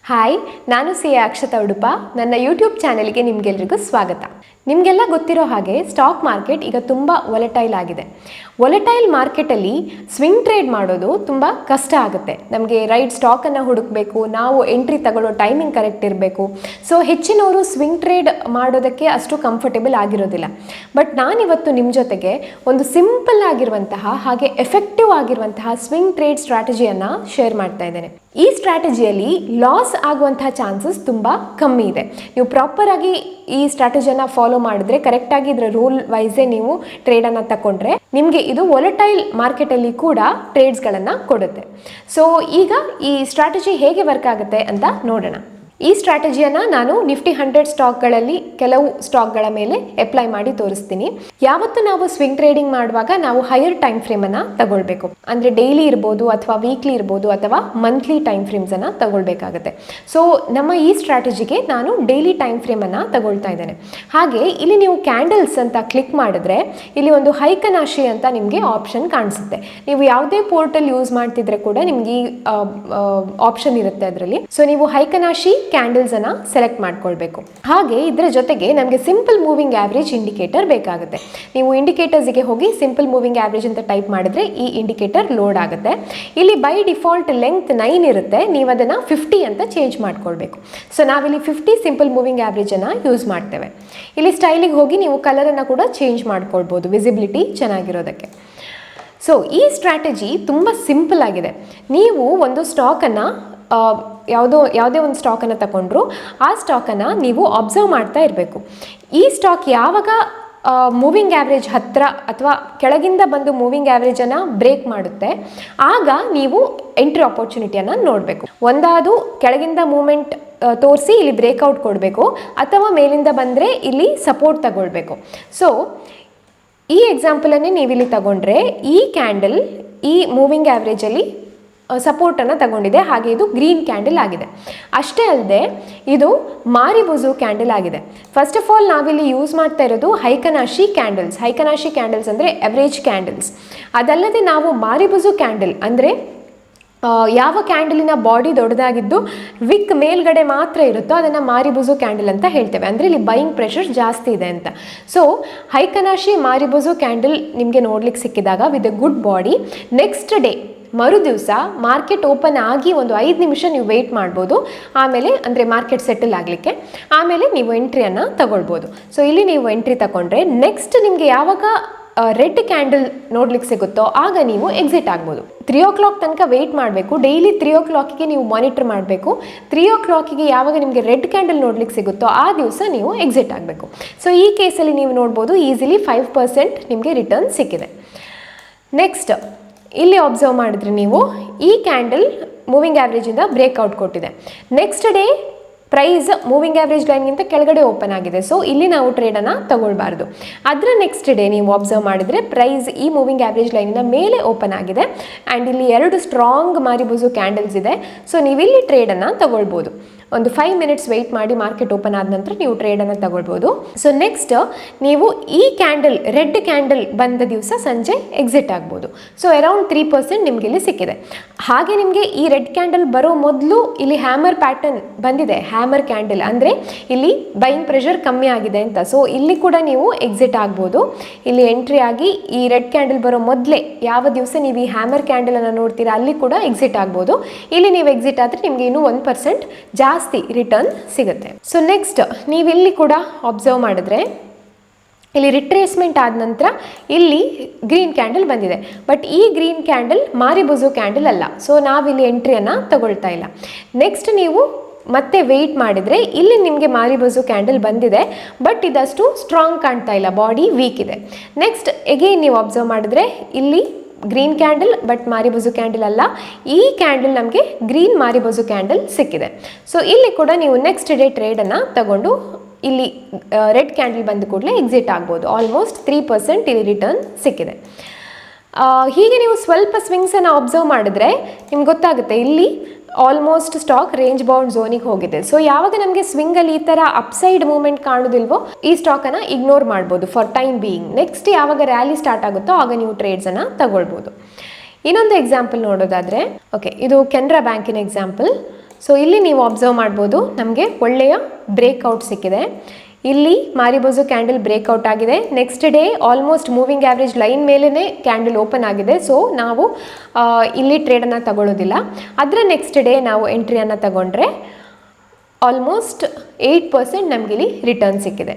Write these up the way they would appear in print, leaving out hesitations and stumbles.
Hi, ನಾನು C Akshata Udupa. ನನ್ನ YouTube ಚಾನೆಲ್ಗೆ ನಿಮಗೆಲ್ಲರಿಗೂ ಸ್ವಾಗತ. ನಿಮಗೆಲ್ಲ ಗೊತ್ತಿರೋ ಹಾಗೆ ಸ್ಟಾಕ್ ಮಾರ್ಕೆಟ್ ಈಗ ತುಂಬ ವೊಲಟೈಲ್ ಆಗಿದೆ. ವೊಲಟೈಲ್ ಮಾರ್ಕೆಟಲ್ಲಿ ಸ್ವಿಂಗ್ ಟ್ರೇಡ್ ಮಾಡೋದು ತುಂಬ ಕಷ್ಟ ಆಗುತ್ತೆ. ನಮಗೆ ರೈಟ್ ಸ್ಟಾಕನ್ನು ಹುಡುಕಬೇಕು, ನಾವು ಎಂಟ್ರಿ ತಗೊಳ್ಳೋ ಟೈಮಿಂಗ್ ಕರೆಕ್ಟ್ ಇರಬೇಕು. ಸೊ ಹೆಚ್ಚಿನವರು ಸ್ವಿಂಗ್ ಟ್ರೇಡ್ ಮಾಡೋದಕ್ಕೆ ಅಷ್ಟು ಕಂಫರ್ಟೇಬಲ್ ಆಗಿರೋದಿಲ್ಲ. ಬಟ್ ನಾನಿವತ್ತು ನಿಮ್ಮ ಜೊತೆಗೆ ಒಂದು ಸಿಂಪಲ್ ಆಗಿರುವಂತಹ ಹಾಗೆ ಎಫೆಕ್ಟಿವ್ ಆಗಿರುವಂತಹ ಸ್ವಿಂಗ್ ಟ್ರೇಡ್ ಸ್ಟ್ರಾಟಜಿಯನ್ನು ಶೇರ್ ಮಾಡ್ತಾ ಇದ್ದೇನೆ. ಈ ಸ್ಟ್ರಾಟಜಿಯಲ್ಲಿ ಲಾಸ್ ಆಗುವಂತಹ ಚಾನ್ಸಸ್ ತುಂಬ ಕಮ್ಮಿ ಇದೆ. ನೀವು ಪ್ರಾಪರಾಗಿ ಈ ಸ್ಟ್ರಾಟಜಿಯನ್ನು ಫಾಲೋ ಮಾಡಿದ್ರೆ, ಕರೆಕ್ಟಾಗಿ ಇದರ ರೂಲ್ ವೈಸೇ ನೀವು ಟ್ರೇಡನ್ನು ತಗೊಂಡ್ರೆ ನಿಮಗೆ ಇದು ವೊಲಟೈಲ್ ಮಾರ್ಕೆಟಲ್ಲಿ ಕೂಡ ಟ್ರೇಡ್ಸ್ಗಳನ್ನು ಕೊಡುತ್ತೆ. ಸೊ ಈಗ ಈ ಸ್ಟ್ರಾಟಜಿ ಹೇಗೆ ವರ್ಕ್ ಆಗುತ್ತೆ ಅಂತ ನೋಡೋಣ. ಈ ಸ್ಟ್ರಾಟಜಿಯನ್ನು ನಾನು ನಿಫ್ಟಿ 100 ಸ್ಟಾಕ್ಗಳಲ್ಲಿ ಕೆಲವು ಸ್ಟಾಕ್ಗಳ ಮೇಲೆ ಅಪ್ಲೈ ಮಾಡಿ ತೋರಿಸ್ತೀನಿ. ಯಾವತ್ತು ನಾವು ಸ್ವಿಂಗ್ ಟ್ರೇಡಿಂಗ್ ಮಾಡುವಾಗ ನಾವು ಹೈಯರ್ ಟೈಮ್ ಫ್ರೇಮನ್ನು ತಗೊಳ್ಬೇಕು. ಅಂದರೆ ಡೈಲಿ ಇರ್ಬೋದು, ಅಥವಾ ವೀಕ್ಲಿ ಇರ್ಬೋದು, ಅಥವಾ ಮಂತ್ಲಿ ಟೈಮ್ ಫ್ರೇಮ್ಸನ್ನು ತಗೊಳ್ಬೇಕಾಗುತ್ತೆ. ಸೊ ನಮ್ಮ ಈ ಸ್ಟ್ರಾಟಜಿಗೆ ನಾನು ಡೈಲಿ ಟೈಮ್ ಫ್ರೇಮನ್ನು ತಗೊಳ್ತಾ ಇದ್ದೇನೆ. ಹಾಗೆ ಇಲ್ಲಿ ನೀವು ಕ್ಯಾಂಡಲ್ಸ್ ಅಂತ ಕ್ಲಿಕ್ ಮಾಡಿದ್ರೆ ಇಲ್ಲಿ ಒಂದು ಹೈಕನಾಶಿ ಅಂತ ನಿಮಗೆ ಆಪ್ಷನ್ ಕಾಣಿಸುತ್ತೆ. ನೀವು ಯಾವುದೇ ಪೋರ್ಟಲ್ ಯೂಸ್ ಮಾಡ್ತಿದ್ರೆ ಕೂಡ ನಿಮ್ಗೆ ಈ ಆಪ್ಷನ್ ಇರುತ್ತೆ ಅದರಲ್ಲಿ. ಸೊ ನೀವು ಹೈಕನಾಶಿ ಕ್ಯಾಂಡಲ್ಸ್ ಅನ್ನ ಸೆಲೆಕ್ಟ್ ಮಾಡ್ಕೊಳ್ಬೇಕು. ಹಾಗೆ ಇದರ ಜೊತೆಗೆ ನಮಗೆ ಸಿಂಪಲ್ ಮೂವಿಂಗ್ ಆವರೇಜ್ ಇಂಡಿಕೇಟರ್ ಬೇಕಾಗುತ್ತೆ. ನೀವು ಇಂಡಿಕೇಟರ್ಸ್ಗೆ ಹೋಗಿ ಸಿಂಪಲ್ ಮೂವಿಂಗ್ ಆವರೇಜ್ ಅಂತ ಟೈಪ್ ಮಾಡಿದ್ರೆ ಈ ಇಂಡಿಕೇಟರ್ ಲೋಡ್ ಆಗುತ್ತೆ. ಇಲ್ಲಿ ಬೈ ಡಿಫಾಲ್ಟ್ ಲೆಂತ್ 9 ಇರುತ್ತೆ, ನೀವು ಅದನ್ನು 50 ಅಂತ ಚೇಂಜ್ ಮಾಡ್ಕೊಳ್ಬೇಕು. ಸೊ ನಾವಿಲ್ಲಿ 50 ಸಿಂಪಲ್ ಮೂವಿಂಗ್ ಆವರೇಜ್ ಅನ್ನು ಯೂಸ್ ಮಾಡ್ತೇವೆ. ಇಲ್ಲಿ ಸ್ಟೈಲಿಗೆ ಹೋಗಿ ನೀವು ಕಲರನ್ನು ಕೂಡ ಚೇಂಜ್ ಮಾಡ್ಕೊಳ್ಬೋದು, ವಿಸಿಬಿಲಿಟಿ ಚೆನ್ನಾಗಿರೋದಕ್ಕೆ. ಸೊ ಈ ಸ್ಟ್ರಾಟಜಿ ತುಂಬ ಸಿಂಪಲ್ ಆಗಿದೆ. ನೀವು ಒಂದು ಸ್ಟಾಕನ್ನು ಯಾವುದೇ ಒಂದು ಸ್ಟಾಕನ್ನು ತಗೊಂಡ್ರು ಆ ಸ್ಟಾಕನ್ನು ನೀವು ಅಬ್ಸರ್ವ್ ಮಾಡ್ತಾ ಇರಬೇಕು. ಈ ಸ್ಟಾಕ್ ಯಾವಾಗ ಮೂವಿಂಗ್ ಆ್ಯಾವ್ರೇಜ್ ಹತ್ತಿರ ಅಥವಾ ಕೆಳಗಿಂದ ಬಂದು ಮೂವಿಂಗ್ ಆ್ಯಾವ್ರೇಜನ್ನು ಬ್ರೇಕ್ ಮಾಡುತ್ತೆ, ಆಗ ನೀವು ಎಂಟ್ರಿ ಆಪರ್ಚುನಿಟಿಯನ್ನು ನೋಡಬೇಕು. ಒಂದಾದು ಕೆಳಗಿಂದ ಮೂಮೆಂಟ್ ತೋರಿಸಿ ಇಲ್ಲಿ ಬ್ರೇಕ್ಔಟ್ ಕೊಡಬೇಕು, ಅಥವಾ ಮೇಲಿಂದ ಬಂದರೆ ಇಲ್ಲಿ ಸಪೋರ್ಟ್ ತಗೊಳ್ಬೇಕು. ಸೊ ಈ ಎಕ್ಸಾಂಪಲನ್ನೇ ನೀವಿಲ್ಲಿ ತಗೊಂಡ್ರೆ ಈ ಕ್ಯಾಂಡಲ್ ಈ ಮೂವಿಂಗ್ ಆ್ಯಾವ್ರೇಜಲ್ಲಿ ಸಪೋರ್ಟನ್ನು ತಗೊಂಡಿದೆ. ಹಾಗೆ ಇದು ಗ್ರೀನ್ ಕ್ಯಾಂಡಲ್ ಆಗಿದೆ. ಅಷ್ಟೇ ಅಲ್ಲದೆ ಇದು ಮಾರಿಬುಜು ಕ್ಯಾಂಡಲ್ ಆಗಿದೆ. ಫಸ್ಟ್ ಆಫ್ ಆಲ್ ನಾವಿಲ್ಲಿ ಯೂಸ್ ಮಾಡ್ತಾ ಇರೋದು ಹೈಕನಾಶಿ ಕ್ಯಾಂಡಲ್ಸ್. ಹೈಕನಾಶಿ ಕ್ಯಾಂಡಲ್ಸ್ ಅಂದರೆ ಅವರೇಜ್ ಕ್ಯಾಂಡಲ್ಸ್. ಅದಲ್ಲದೆ ನಾವು ಮಾರಿಬುಜು ಕ್ಯಾಂಡಲ್ ಅಂದರೆ ಯಾವ ಕ್ಯಾಂಡಲಿನ ಬಾಡಿ ದೊಡ್ಡದಾಗಿದ್ದು ವಿಕ್ ಮೇಲ್ಗಡೆ ಮಾತ್ರ ಇರುತ್ತೋ ಅದನ್ನು ಮಾರಿಬುಜು ಕ್ಯಾಂಡಲ್ ಅಂತ ಹೇಳ್ತೇವೆ. ಅಂದರೆ ಇಲ್ಲಿ ಬೈಯಿಂಗ್ ಪ್ರೆಷರ್ ಜಾಸ್ತಿ ಇದೆ ಅಂತ. ಸೊ ಹೈಕನಾಶಿ ಮಾರಿಬುಜು ಕ್ಯಾಂಡಲ್ ನಿಮಗೆ ನೋಡ್ಲಿಕ್ಕೆ ಸಿಕ್ಕಿದಾಗ with A good body, next day ಮರು ದಿವಸ ಮಾರ್ಕೆಟ್ ಓಪನ್ ಆಗಿ ಒಂದು 5 ನಿಮಿಷ ನೀವು ವೆಯ್ಟ್ ಮಾಡ್ಬೋದು. ಆಮೇಲೆ ಅಂದರೆ ಮಾರ್ಕೆಟ್ ಸೆಟಲ್ ಆಗಲಿಕ್ಕೆ, ಆಮೇಲೆ ನೀವು ಎಂಟ್ರಿಯನ್ನು ತಗೊಳ್ಬೋದು. ಸೊ ಇಲ್ಲಿ ನೀವು ಎಂಟ್ರಿ ತಗೊಂಡ್ರೆ ನೆಕ್ಸ್ಟ್ ನಿಮಗೆ ಯಾವಾಗ ರೆಡ್ ಕ್ಯಾಂಡಲ್ ನೋಡ್ಲಿಕ್ಕೆ ಸಿಗುತ್ತೋ ಆಗ ನೀವು ಎಕ್ಸಿಟ್ ಆಗ್ಬೋದು. 3 o'clock ತನಕ ವೆಯ್ಟ್ ಮಾಡಬೇಕು. ಡೈಲಿ 3 o'clockಗೆ ನೀವು ಮಾನಿಟರ್ ಮಾಡಬೇಕು. 3 o'clockಗೆ ಯಾವಾಗ ನಿಮಗೆ ರೆಡ್ ಕ್ಯಾಂಡಲ್ ನೋಡ್ಲಿಕ್ಕೆ ಸಿಗುತ್ತೋ ಆ ದಿವಸ ನೀವು ಎಕ್ಸಿಟ್ ಆಗಬೇಕು. ಸೊ ಈ ಕೇಸಲ್ಲಿ ನೀವು ನೋಡ್ಬೋದು ಈಸಿಲಿ 5% ನಿಮಗೆ ರಿಟರ್ನ್ ಸಿಕ್ಕಿದೆ. ನೆಕ್ಸ್ಟ್ ಇಲ್ಲಿ ಅಬ್ಸರ್ವ್ ಮಾಡಿದ್ರೆ ನೀವು ಈ ಕ್ಯಾಂಡಲ್ ಮೂವಿಂಗ್ ಆ್ಯಾವ್ರೇಜಿಂದ ಬ್ರೇಕ್ಔಟ್ ಕೊಟ್ಟಿದೆ. Next day price moving average ಲೈನ್ಗಿಂತ ಕೆಳಗಡೆ ಓಪನ್ ಆಗಿದೆ. ಸೊ ಇಲ್ಲಿ ನಾವು ಟ್ರೇಡನ್ನು ತಗೊಳ್ಬಾರ್ದು. ಅದರ ನೆಕ್ಸ್ಟ್ ಡೇ ನೀವು ಅಬ್ಸರ್ವ್ ಮಾಡಿದರೆ ಪ್ರೈಸ್ ಈ ಮೂವಿಂಗ್ ಆ್ಯಾವ್ರೇಜ್ ಲೈನಿನ ಮೇಲೆ ಓಪನ್ ಆಗಿದೆ ಆ್ಯಂಡ್ ಇಲ್ಲಿ 2 ಸ್ಟ್ರಾಂಗ್ ಮಾರಿಬುಜು ಕ್ಯಾಂಡಲ್ಸ್ ಇದೆ. ಸೊ ನೀವಿಲ್ಲಿ ಟ್ರೇಡನ್ನು ತಗೊಳ್ಬೋದು. ಒಂದು 5 minutes ವೆಯ್ಟ್ ಮಾಡಿ ಮಾರ್ಕೆಟ್ ಓಪನ್ ಆದ ನಂತರ ನೀವು ಟ್ರೇಡನ್ನು ತಗೊಳ್ಬೋದು. ಸೊ ನೆಕ್ಸ್ಟ್ ನೀವು ಈ ಕ್ಯಾಂಡಲ್ ರೆಡ್ ಕ್ಯಾಂಡಲ್ ಬಂದ ದಿವಸ ಸಂಜೆ ಎಕ್ಸಿಟ್ ಆಗ್ಬೋದು. ಸೊ ಅರೌಂಡ್ 3% ನಿಮಗೆ ಇಲ್ಲಿ ಸಿಕ್ಕಿದೆ. ಹಾಗೆ ನಿಮಗೆ ಈ ರೆಡ್ ಕ್ಯಾಂಡಲ್ ಬರೋ ಮೊದಲು ಇಲ್ಲಿ ಹ್ಯಾಮರ್ ಪ್ಯಾಟರ್ನ್ ಬಂದಿದೆ. ಹ್ಯಾಮರ್ ಕ್ಯಾಂಡಲ್ ಅಂದರೆ ಇಲ್ಲಿ ಬೈಯಿಂಗ್ ಪ್ರೆಷರ್ ಕಮ್ಮಿ ಆಗಿದೆ ಅಂತ. ಸೊ ಇಲ್ಲಿ ಕೂಡ ನೀವು ಎಕ್ಸಿಟ್ ಆಗ್ಬೋದು. ಇಲ್ಲಿ ಎಂಟ್ರಿ ಆಗಿ ಈ ರೆಡ್ ಕ್ಯಾಂಡಲ್ ಬರೋ ಮೊದಲೇ ಯಾವ ದಿವಸ ನೀವು ಈ ಹ್ಯಾಮರ್ ಕ್ಯಾಂಡಲನ್ನು ನೋಡ್ತೀರಾ ಅಲ್ಲಿ ಕೂಡ ಎಕ್ಸಿಟ್ ಆಗ್ಬೋದು. ಇಲ್ಲಿ ನೀವು ಎಕ್ಸಿಟ್ ಆದರೆ ನಿಮಗೆ ಇನ್ನೂ 1% ಜಾಸ್ತಿ ರಿಟರ್ನ್ ಸಿಗುತ್ತೆ. ಸೊ ನೆಕ್ಸ್ಟ್ ನೀವಿಲ್ಲಿ ಕೂಡ ಅಬ್ಸರ್ವ್ ಮಾಡಿದ್ರೆ ಇಲ್ಲಿ ರಿಟ್ರೇಸ್ಮೆಂಟ್ ಆದ ನಂತರ ಇಲ್ಲಿ ಗ್ರೀನ್ ಕ್ಯಾಂಡಲ್ ಬಂದಿದೆ. ಬಟ್ ಈ ಗ್ರೀನ್ ಕ್ಯಾಂಡಲ್ ಮಾರಿಬುಜು ಕ್ಯಾಂಡಲ್ ಅಲ್ಲ. ಸೊ ನಾವಿಲ್ಲಿ ಎಂಟ್ರಿಯನ್ನು ತಗೊಳ್ತಾ ಇಲ್ಲ. ನೆಕ್ಸ್ಟ್ ನೀವು ಮತ್ತೆ ವೆಯ್ಟ್ ಮಾಡಿದರೆ ಇಲ್ಲಿ ನಿಮಗೆ ಮಾರಿಬುಜು ಕ್ಯಾಂಡಲ್ ಬಂದಿದೆ, ಬಟ್ ಇದಷ್ಟು ಸ್ಟ್ರಾಂಗ್ ಕಾಣ್ತಾ ಇಲ್ಲ, ಬಾಡಿ ವೀಕ್ ಇದೆ. ನೆಕ್ಸ್ಟ್ ಎಗೇನ್ ನೀವು ಅಬ್ಸರ್ವ್ ಮಾಡಿದ್ರೆ ಇಲ್ಲಿ ಗ್ರೀನ್ ಕ್ಯಾಂಡಲ್ ಬಟ್ ಮಾರಿಬುಜು ಕ್ಯಾಂಡಲ್ ಅಲ್ಲ. ಈ ಕ್ಯಾಂಡಲ್ ನಮಗೆ ಗ್ರೀನ್ ಮಾರಿಬುಜು ಕ್ಯಾಂಡಲ್ ಸಿಕ್ಕಿದೆ. ಸೊ ಇಲ್ಲಿ ಕೂಡ ನೀವು ನೆಕ್ಸ್ಟ್ ಡೇ ಟ್ರೇಡನ್ನು ತಗೊಂಡು ಇಲ್ಲಿ ರೆಡ್ ಕ್ಯಾಂಡಲ್ ಬಂದ ಕೂಡಲೇ ಎಕ್ಸಿಟ್ ಆಗ್ಬೋದು. ಆಲ್ಮೋಸ್ಟ್ 3% ಇಲ್ಲಿ ರಿಟರ್ನ್ ಸಿಕ್ಕಿದೆ. ಹೀಗೆ ನೀವು ಸ್ವಲ್ಪ ಸ್ವಿಂಗ್ಸನ್ನು ಅಬ್ಸರ್ವ್ ಮಾಡಿದ್ರೆ ನಿಮ್ಗೆ ಗೊತ್ತಾಗುತ್ತೆ ಇಲ್ಲಿ ಆಲ್ಮೋಸ್ಟ್ ಸ್ಟಾಕ್ ರೇಂಜ್ ಬೌಂಡ್ ಝೋನಿಗೆ ಹೋಗಿದೆ. ಸೊ ಯಾವಾಗ ನಮಗೆ ಸ್ವಿಂಗಲ್ಲಿ ಈ ಥರ ಅಪ್ಸೈಡ್ ಮೂವ್ಮೆಂಟ್ ಕಾಣೋದಿಲ್ವೋ ಈ ಸ್ಟಾಕನ್ನು ಇಗ್ನೋರ್ ಮಾಡ್ಬೋದು ಫಾರ್ ಟೈಮ್ ಬೀಯಿಂಗ್. ನೆಕ್ಸ್ಟ್ ಯಾವಾಗ ರ್ಯಾಲಿ ಸ್ಟಾರ್ಟ್ ಆಗುತ್ತೋ ಆಗ ನೀವು ಟ್ರೇಡ್ಸನ್ನು ತಗೊಳ್ಬೋದು. ಇನ್ನೊಂದು ಎಕ್ಸಾಂಪಲ್ ನೋಡೋದಾದರೆ, ಓಕೆ, ಇದು ಕೆನರಾ ಬ್ಯಾಂಕಿನ ಎಕ್ಸಾಂಪಲ್. ಸೊ ಇಲ್ಲಿ ನೀವು ಅಬ್ಸರ್ವ್ ಮಾಡ್ಬೋದು, ನಮಗೆ ಒಳ್ಳೆಯ ಬ್ರೇಕ್ಔಟ್ ಸಿಕ್ಕಿದೆ. ಇಲ್ಲಿ ಮಾರಿಬೋಸು ಕ್ಯಾಂಡಲ್ ಬ್ರೇಕ್ಔಟ್ ಆಗಿದೆ. Next day almost moving average line ಮೇಲೇ ಕ್ಯಾಂಡಲ್ ಓಪನ್ ಆಗಿದೆ. ಸೊ ನಾವು ಇಲ್ಲಿ ಟ್ರೇಡನ್ನು ತಗೊಳ್ಳೋದಿಲ್ಲ. ಅದರ ನೆಕ್ಸ್ಟ್ ಡೇ ನಾವು ಎಂಟ್ರಿಯನ್ನು ತಗೊಂಡ್ರೆ ಆಲ್ಮೋಸ್ಟ್ 8% ನಮಗೆ ಇಲ್ಲಿ ರಿಟರ್ನ್ ಸಿಕ್ಕಿದೆ.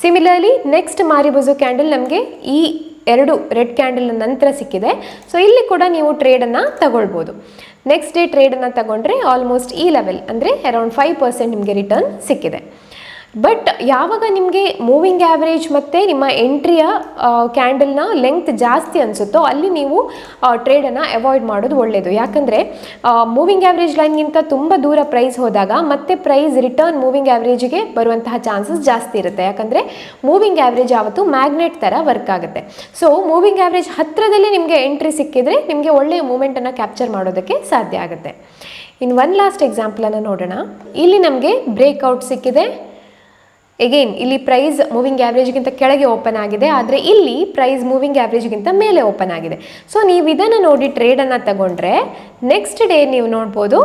ಸಿಮಿಲರ್ಲಿ ನೆಕ್ಸ್ಟ್ ಮಾರಿಬೋಸು ಕ್ಯಾಂಡಲ್ ನಮಗೆ ಈ 2 ರೆಡ್ ಕ್ಯಾಂಡಲ್ ನಂತರ ಸಿಕ್ಕಿದೆ. ಸೊ ಇಲ್ಲಿ ಕೂಡ ನೀವು ಟ್ರೇಡನ್ನು ತಗೊಳ್ಬೋದು. ನೆಕ್ಸ್ಟ್ ಡೇ ಟ್ರೇಡನ್ನು ತಗೊಂಡ್ರೆ ಆಲ್ಮೋಸ್ಟ್ ಈ ಲೆವೆಲ್ ಅಂದರೆ ಅರೌಂಡ್ 5% ನಿಮಗೆ ರಿಟರ್ನ್ ಸಿಕ್ಕಿದೆ. ಬಟ್ ಯಾವಾಗ ನಿಮಗೆ ಮೂವಿಂಗ್ ಆ್ಯಾವ್ರೇಜ್ ಮತ್ತು ನಿಮ್ಮ ಎಂಟ್ರಿಯ ಕ್ಯಾಂಡಲ್ನ ಲೆಂತ್ ಜಾಸ್ತಿ ಅನಿಸುತ್ತೋ ಅಲ್ಲಿ ನೀವು ಟ್ರೇಡನ್ನು ಅವಾಯ್ಡ್ ಮಾಡೋದು ಒಳ್ಳೆಯದು. ಯಾಕಂದರೆ ಮೂವಿಂಗ್ ಆ್ಯಾವ್ರೇಜ್ ಲೈನ್ಗಿಂತ ತುಂಬ ದೂರ ಪ್ರೈಸ್ ಹೋದಾಗ ಮತ್ತೆ ಪ್ರೈಸ್ ರಿಟರ್ನ್ ಮೂವಿಂಗ್ ಆ್ಯಾವ್ರೇಜಿಗೆ ಬರುವಂತಹ ಚಾನ್ಸಸ್ ಜಾಸ್ತಿ ಇರುತ್ತೆ. ಯಾಕಂದರೆ ಮೂವಿಂಗ್ ಆ್ಯಾವ್ರೇಜ್ ಯಾವತ್ತು ಮ್ಯಾಗ್ನೆಟ್ ಥರ ವರ್ಕ್ ಆಗುತ್ತೆ. ಸೊ ಮೂವಿಂಗ್ ಆ್ಯಾವ್ರೇಜ್ ಹತ್ತಿರದಲ್ಲಿ ನಿಮಗೆ ಎಂಟ್ರಿ ಸಿಕ್ಕಿದರೆ ನಿಮಗೆ ಒಳ್ಳೆಯ ಮೂಮೆಂಟನ್ನು ಕ್ಯಾಪ್ಚರ್ ಮಾಡೋದಕ್ಕೆ ಸಾಧ್ಯ ಆಗುತ್ತೆ. ಇನ್ನು ಒನ್ ಲಾಸ್ಟ್ ಎಕ್ಸಾಂಪಲನ್ನು ನೋಡೋಣ. ಇಲ್ಲಿ ನಮಗೆ ಬ್ರೇಕ್ಔಟ್ ಸಿಕ್ಕಿದೆ. ಎಗೇನ್ ಇಲ್ಲಿ ಪ್ರೈಸ್ ಮೂವಿಂಗ್ ಆ್ಯಾವ್ರೇಜ್ಗಿಂತ ಕೆಳಗೆ ಓಪನ್ ಆಗಿದೆ, ಆದರೆ ಇಲ್ಲಿ ಪ್ರೈಸ್ ಮೂವಿಂಗ್ ಆ್ಯಾವ್ರೇಜ್ಗಿಂತ ಮೇಲೆ ಓಪನ್ ಆಗಿದೆ. ಸೊ ನೀವು ಇದನ್ನು ನೋಡಿ ಟ್ರೇಡನ್ನು ತಗೊಂಡ್ರೆ ನೆಕ್ಸ್ಟ್ ಡೇ ನೀವು ನೋಡ್ಬೋದು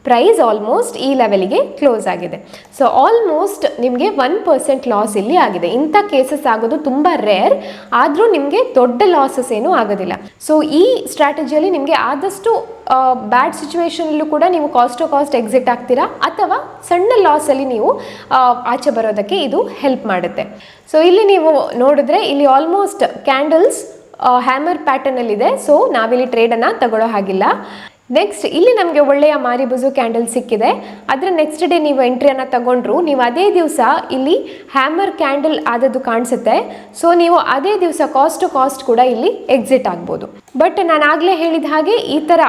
ಪ್ರೈಸ್ ಆಲ್ಮೋಸ್ಟ್ ಈ ಲೆವೆಲಿಗೆ ಕ್ಲೋಸ್ ಆಗಿದೆ. ಸೊ ಆಲ್ಮೋಸ್ಟ್ ನಿಮಗೆ 1% ಲಾಸ್ ಇಲ್ಲಿ ಆಗಿದೆ. ಇಂಥ ಕೇಸಸ್ ಆಗೋದು ತುಂಬ ರೇರ್, ಆದರೂ ನಿಮಗೆ ದೊಡ್ಡ ಲಾಸಸ್ ಏನೂ ಆಗೋದಿಲ್ಲ. ಸೊ ಈ ಸ್ಟ್ರಾಟಜಿಯಲ್ಲಿ ನಿಮಗೆ ಆದಷ್ಟು ಬ್ಯಾಡ್ ಸಿಚುವೇಶನಲ್ಲೂ ಕೂಡ ನೀವು ಕಾಸ್ಟ್ ಎಕ್ಸಿಟ್ ಆಗ್ತೀರಾ, ಅಥವಾ ಸಣ್ಣ ಲಾಸಲ್ಲಿ ನೀವು ಆಚೆ ಬರೋದಕ್ಕೆ ಇದು ಹೆಲ್ಪ್ ಮಾಡುತ್ತೆ. ಸೊ ಇಲ್ಲಿ ನೀವು ನೋಡಿದ್ರೆ ಇಲ್ಲಿ ಆಲ್ಮೋಸ್ಟ್ ಕ್ಯಾಂಡಲ್ಸ್ ಹ್ಯಾಮರ್ ಪ್ಯಾಟರ್ನಲ್ಲಿದೆ. ಸೊ ನಾವಿಲ್ಲಿ ಟ್ರೇಡನ್ನು ತಗೊಳ್ಳೋ ಹಾಗಿಲ್ಲ. ನೆಕ್ಸ್ಟ್ ಇಲ್ಲಿ ನಮಗೆ ಒಳ್ಳೆಯ ಮಾರಿಬೋಸು ಕ್ಯಾಂಡಲ್ ಸಿಕ್ಕಿದೆ. ಅದರ ನೆಕ್ಸ್ಟ್ ಡೇ ನೀವು ಎಂಟ್ರಿಯನ್ನು ತಗೊಂಡ್ರು ನೀವು ಅದೇ ದಿವಸ ಇಲ್ಲಿ ಹ್ಯಾಮರ್ ಕ್ಯಾಂಡಲ್ ಆದದ್ದು ಕಾಣಿಸುತ್ತೆ. ಸೊ ನೀವು ಅದೇ ದಿವಸ ಕಾಸ್ಟ್ ಕೂಡ ಇಲ್ಲಿ ಎಕ್ಸಿಟ್ ಆಗ್ಬೋದು. ಬಟ್ ನಾನು ಆಗಲೇ ಹೇಳಿದ ಹಾಗೆ ಈ ಥರ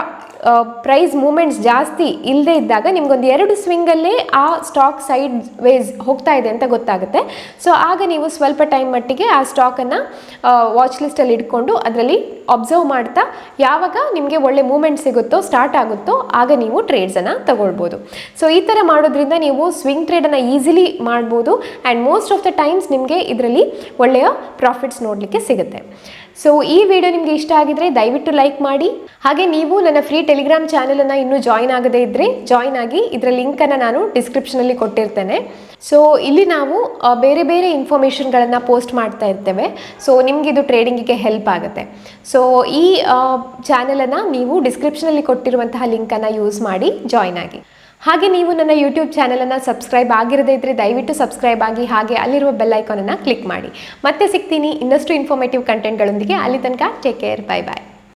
ಪ್ರೈಸ್ ಮೂಮೆಂಟ್ಸ್ ಜಾಸ್ತಿ ಇಲ್ಲದೆ ಇದ್ದಾಗ ನಿಮ್ಗೊಂದು 2 ಸ್ವಿಂಗಲ್ಲೇ ಆ ಸ್ಟಾಕ್ ಸೈಡ್ ವೇಸ್ ಹೋಗ್ತಾ ಇದೆ ಅಂತ ಗೊತ್ತಾಗುತ್ತೆ. ಸೊ ಆಗ ನೀವು ಸ್ವಲ್ಪ ಟೈಮ್ ಮಟ್ಟಿಗೆ ಆ ಸ್ಟಾಕನ್ನು ವಾಚ್ ಲಿಸ್ಟಲ್ಲಿ ಇಟ್ಕೊಂಡು ಅದರಲ್ಲಿ ಅಬ್ಸರ್ವ್ ಮಾಡ್ತಾ ಯಾವಾಗ ನಿಮಗೆ ಒಳ್ಳೆ ಮೂಮೆಂಟ್ ಸಿಗುತ್ತೋ ಸ್ಟಾರ್ಟ್ ಆಗುತ್ತೋ ಆಗ ನೀವು ಟ್ರೇಡ್ಸನ್ನು ತಗೊಳ್ಬೋದು. ಸೊ ಈ ಥರ ಮಾಡೋದ್ರಿಂದ ನೀವು ಸ್ವಿಂಗ್ ಟ್ರೇಡನ್ನು ಈಸಿಲಿ ಮಾಡ್ಬೋದು and most of the times ನಿಮಗೆ ಇದರಲ್ಲಿ ಒಳ್ಳೆಯ ಪ್ರಾಫಿಟ್ಸ್ ನೋಡಲಿಕ್ಕೆ ಸಿಗುತ್ತೆ. ಸೊ ಈ ವಿಡಿಯೋ ನಿಮಗೆ ಇಷ್ಟ ಆಗಿದ್ರೆ ದಯವಿಟ್ಟು ಲೈಕ್ ಮಾಡಿ. ಹಾಗೆ ನೀವು ನನ್ನ ಫ್ರೀ ಟೆಲಿಗ್ರಾಮ್ ಚಾನಲನ್ನು ಇನ್ನೂ ಜಾಯಿನ್ ಆಗದೇ ಇದ್ದರೆ ಜಾಯಿನ್ ಆಗಿ. ಇದರ ಲಿಂಕನ್ನು ನಾನು ಡಿಸ್ಕ್ರಿಪ್ಷನಲ್ಲಿ ಕೊಟ್ಟಿರ್ತೇನೆ. ಸೊ ಇಲ್ಲಿ ನಾವು ಬೇರೆ ಬೇರೆ ಇನ್ಫಾರ್ಮೇಷನ್ಗಳನ್ನು ಪೋಸ್ಟ್ ಮಾಡ್ತಾ ಇರ್ತೇವೆ. ಸೊ ನಿಮಗಿದು ಟ್ರೇಡಿಂಗಿಗೆ ಹೆಲ್ಪ್ ಆಗುತ್ತೆ. ಸೊ ಈ ಚಾನಲನ್ನು ನೀವು ಡಿಸ್ಕ್ರಿಪ್ಷನಲ್ಲಿ ಕೊಟ್ಟಿರುವಂತಹ ಲಿಂಕನ್ನು ಯೂಸ್ ಮಾಡಿ ಜಾಯಿನ್ ಆಗಿ. ಹಾಗೆ ನೀವು ನನ್ನ ಯೂಟ್ಯೂಬ್ ಚಾನಲನ್ನು ಸಬ್ಸ್ಕ್ರೈಬ್ ಆಗಿರದೇ ಇದ್ದರೆ ದಯವಿಟ್ಟು ಸಬ್ಸ್ಕ್ರೈಬ್ ಆಗಿ. ಹಾಗೆ ಅಲ್ಲಿರುವ ಬೆಲ್ ಐಕಾನನ್ನು ಕ್ಲಿಕ್ ಮಾಡಿ. ಮತ್ತೆ ಸಿಗ್ತೀನಿ ಇನ್ನಷ್ಟು ಇನ್ಫಾರ್ಮೇಟಿವ್ ಕಂಟೆಂಟ್ಗಳೊಂದಿಗೆ. ಅಲ್ಲಿ ತನಕ ಟೇಕ್ ಕೇರ್, ಬೈ ಬಾಯ್.